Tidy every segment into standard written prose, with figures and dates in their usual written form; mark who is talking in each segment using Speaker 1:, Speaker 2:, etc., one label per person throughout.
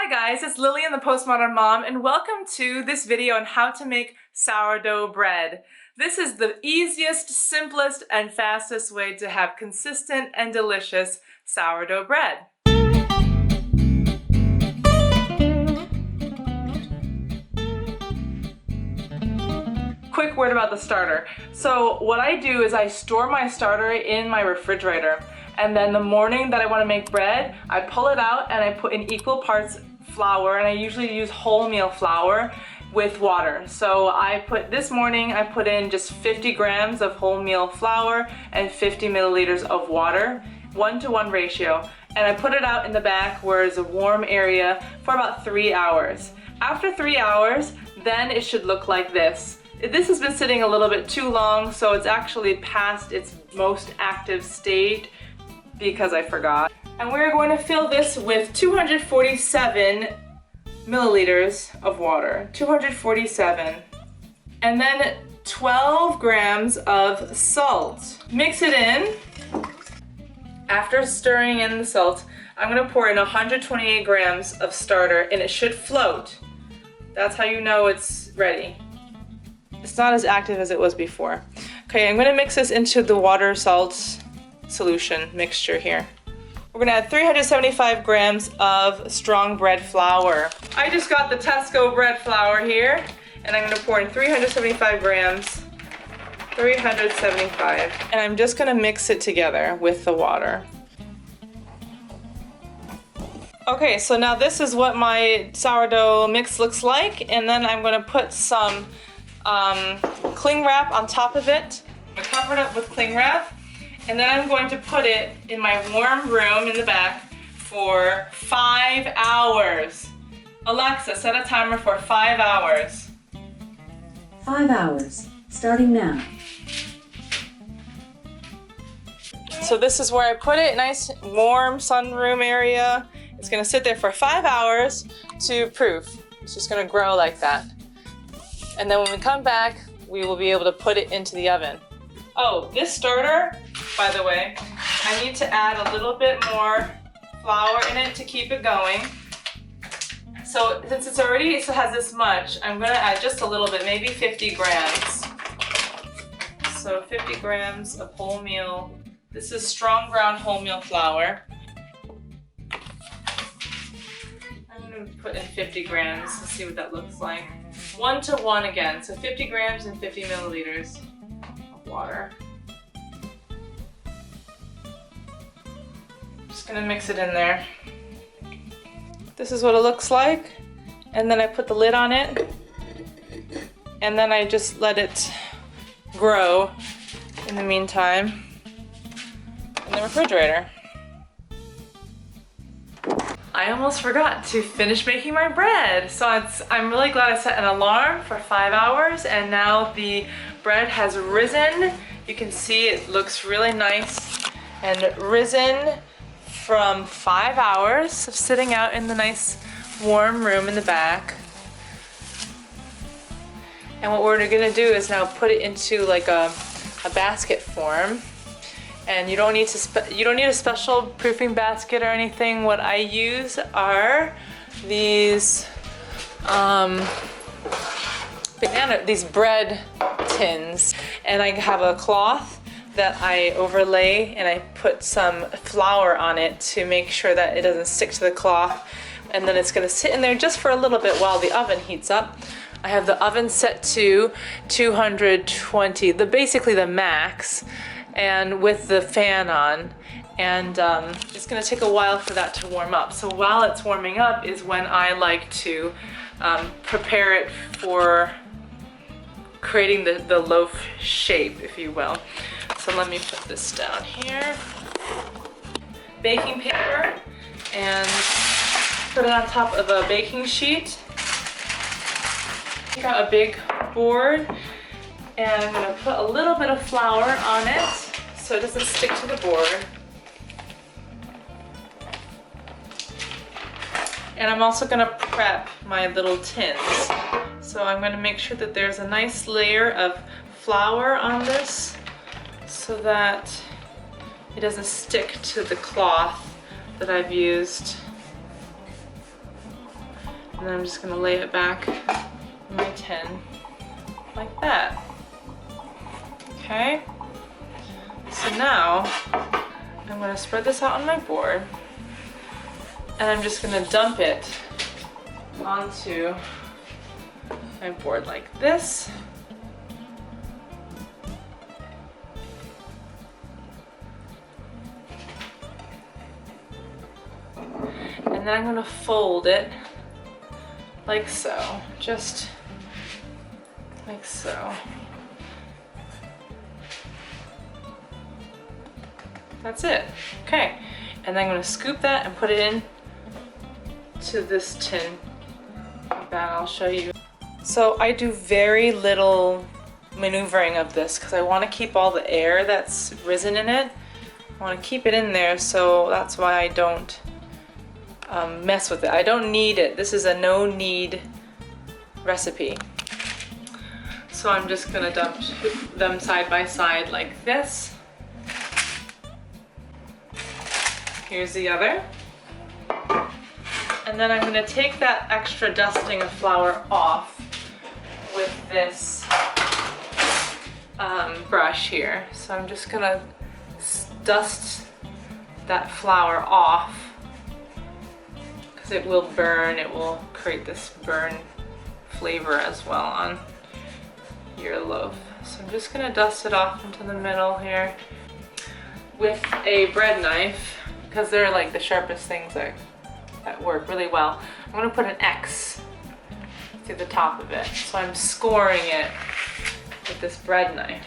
Speaker 1: Hi guys, it's Lillian, the Postmodern Mom, and welcome to this video on how to make sourdough bread. This is the easiest, simplest, and fastest way to have consistent and delicious sourdough bread. Quick word about the starter. So what I do is I store my starter in my refrigerator, and then the morning that I want to make bread, I pull it out and I put in equal parts flour, and I usually use wholemeal flour with water. So this morning I put in just 50 grams of wholemeal flour and 50 milliliters of water, 1-to-1 ratio, and I put it out in the back where it's a warm area for about 3 hours. After 3 hours, then it should look like this. This has been sitting a little bit too long, so it's actually past its most active state because I forgot. And we're going to fill this with 247 milliliters of water, 247. And then 12 grams of salt. Mix it in. After stirring in the salt, I'm gonna pour in 128 grams of starter, and it should float. That's how you know it's ready. It's not as active as it was before. Okay, I'm gonna mix this into the water salt solution mixture here. We're gonna add 375 grams of strong bread flour. I just got the Tesco bread flour here, and I'm gonna pour in 375 grams, 375. And I'm just gonna mix it together with the water. Okay, so now this is what my sourdough mix looks like, and then I'm gonna put some cling wrap on top of it. I'm gonna cover it up with cling wrap, and then I'm going to put it in my warm room in the back for 5 hours. Alexa, set a timer for 5 hours.
Speaker 2: 5 hours, starting now.
Speaker 1: So this is where I put it, nice warm sunroom area. It's gonna sit there for 5 hours to proof. It's just gonna grow like that. And then when we come back, we will be able to put it into the oven. Oh, this starter, by the way, I need to add a little bit more flour in it to keep it going. So since it has this much, I'm gonna add just a little bit, maybe 50 grams. So 50 grams of wholemeal. This is strong ground wholemeal flour. I'm gonna put in 50 grams to see what that looks like. 1-to-1 again, so 50 grams and 50 milliliters of water. Just gonna mix it in there. This is what it looks like, and then I put the lid on it, and then I just let it grow in the meantime in the refrigerator. I almost forgot to finish making my bread. So I'm really glad I set an alarm for 5 hours, and now the bread has risen. You can see it looks really nice and risen from 5 hours of sitting out in the nice warm room in the back. And what we're gonna do is now put it into like a basket form. And you don't need a special proofing basket or anything. What I use are these these bread tins, and I have a cloth that I overlay, and I put some flour on it to make sure that it doesn't stick to the cloth. And then it's gonna sit in there just for a little bit while the oven heats up. I have the oven set to 220, basically the max, and with the fan on, and it's gonna take a while for that to warm up. So while it's warming up is when I like to prepare it for creating the loaf shape, if you will. So let me put this down here. Baking paper, and put it on top of a baking sheet. Take out a big board, and I'm gonna put a little bit of flour on it so it doesn't stick to the board. And I'm also gonna prep my little tins. So I'm gonna make sure that there's a nice layer of flour on this so that it doesn't stick to the cloth that I've used. And then I'm just gonna lay it back in my tin like that. Okay, so now I'm gonna spread this out on my board and I'm just gonna dump it onto my board like this. And then I'm gonna fold it like so, just like so. That's it. Okay, and then I'm gonna scoop that and put it in to this tin. Like that, I'll show you. So I do very little maneuvering of this because I want to keep all the air that's risen in it. I want to keep it in there, so that's why I don't mess with it. I don't knead it. This is a no-knead recipe. So I'm just gonna dump them side by side like this. Here's the other. And then I'm gonna take that extra dusting of flour off with this brush here. So I'm just gonna dust that flour off because it will burn. It will create this burn flavor as well on your loaf. So I'm just gonna dust it off into the middle here with a bread knife because they're like the sharpest things that work really well. I'm gonna put an X through the top of it. So I'm scoring it with this bread knife.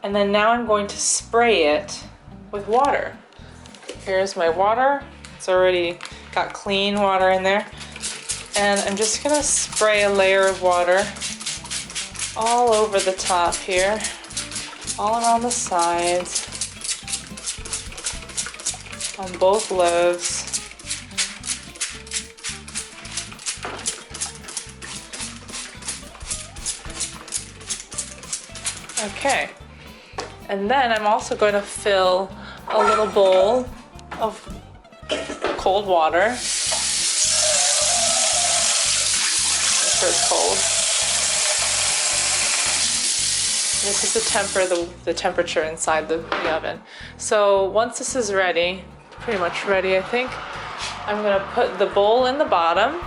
Speaker 1: And then now I'm going to spray it with water. Here's my water. It's already got clean water in there. And I'm just gonna spray a layer of water all over the top here, all around the sides, on both loaves. Okay, and then I'm also going to fill a little bowl of cold water. Make sure it's cold. This is to temper the temperature inside the oven. So once this is ready, pretty much ready I think, I'm gonna put the bowl in the bottom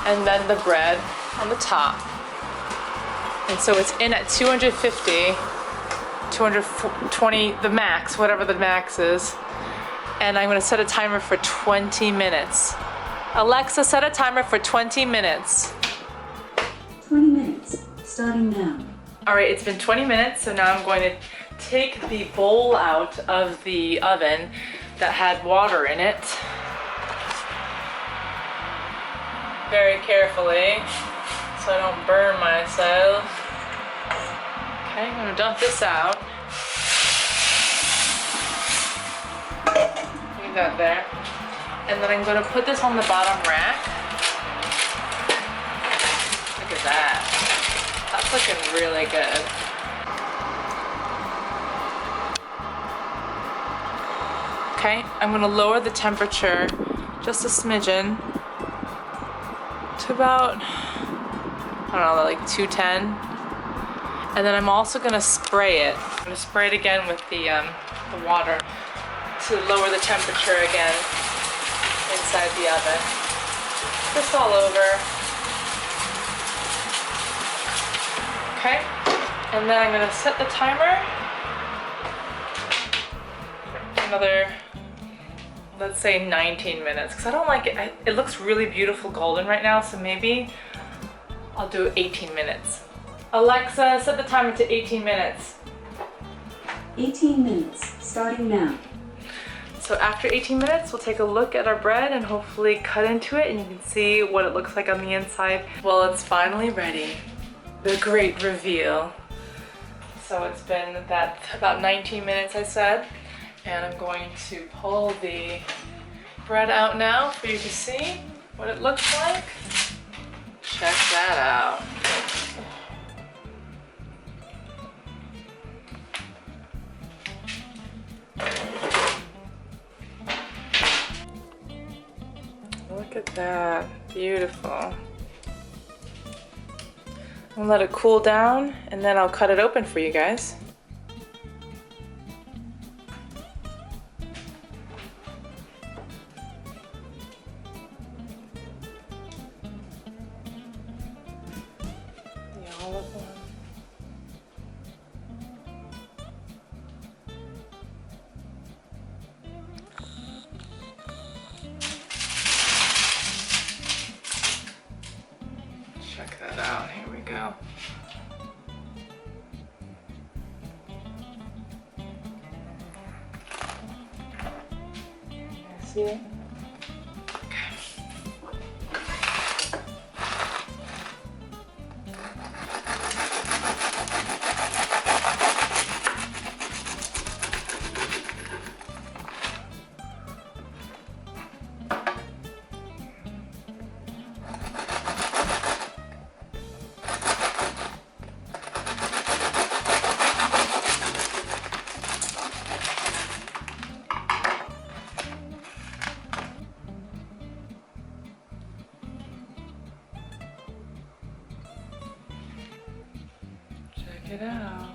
Speaker 1: and then the bread on the top. And so it's in at 250, 220, the max, whatever the max is. And I'm gonna set a timer for 20 minutes. Alexa, set a timer for 20 minutes.
Speaker 2: 20 minutes, starting now.
Speaker 1: All right, it's been 20 minutes, so now I'm going to take the bowl out of the oven that had water in it. Very carefully, so I don't burn myself. Okay, I'm gonna dump this out. Leave that there. And then I'm gonna put this on the bottom rack. Look at that. That's looking really good. Okay, I'm gonna lower the temperature just a smidgen to about, I don't know, like 210. And then I'm also gonna spray it. I'm gonna spray it again with the water to lower the temperature again inside the oven. Just all over. Okay, and then I'm gonna set the timer. Another, let's say 19 minutes, because I don't like it. It looks really beautiful golden right now, so maybe I'll do 18 minutes. Alexa, set the timer to 18 minutes.
Speaker 2: 18 minutes, starting now.
Speaker 1: So after 18 minutes, we'll take a look at our bread and hopefully cut into it and you can see what it looks like on the inside. Well, it's finally ready. The great reveal. So it's been about 19 minutes, I said. And I'm going to pull the bread out now for you to see what it looks like. Check that out. at that. Beautiful. I'll let it cool down and then I'll cut it open for you guys. The olive one. Check that out. Here we go. See it? Check it out.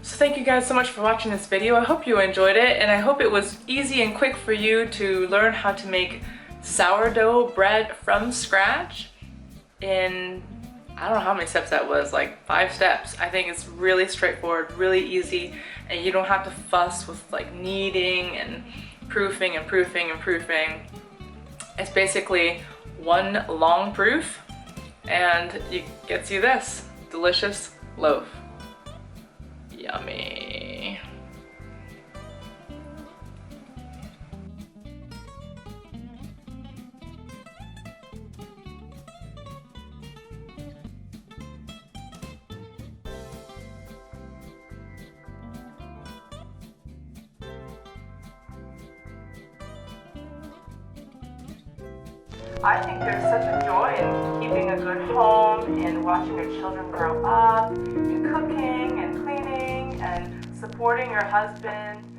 Speaker 1: So thank you guys so much for watching this video. I hope you enjoyed it, and I hope it was easy and quick for you to learn how to make sourdough bread from scratch in, I don't know how many steps that was, like 5 steps. I think it's really straightforward, really easy, and you don't have to fuss with like kneading and proofing and proofing and proofing. It's basically one long proof and it gets you this delicious loaf. Yummy. I think there's such a joy in keeping a good home, in watching your children grow up, in cooking and cleaning and supporting your husband.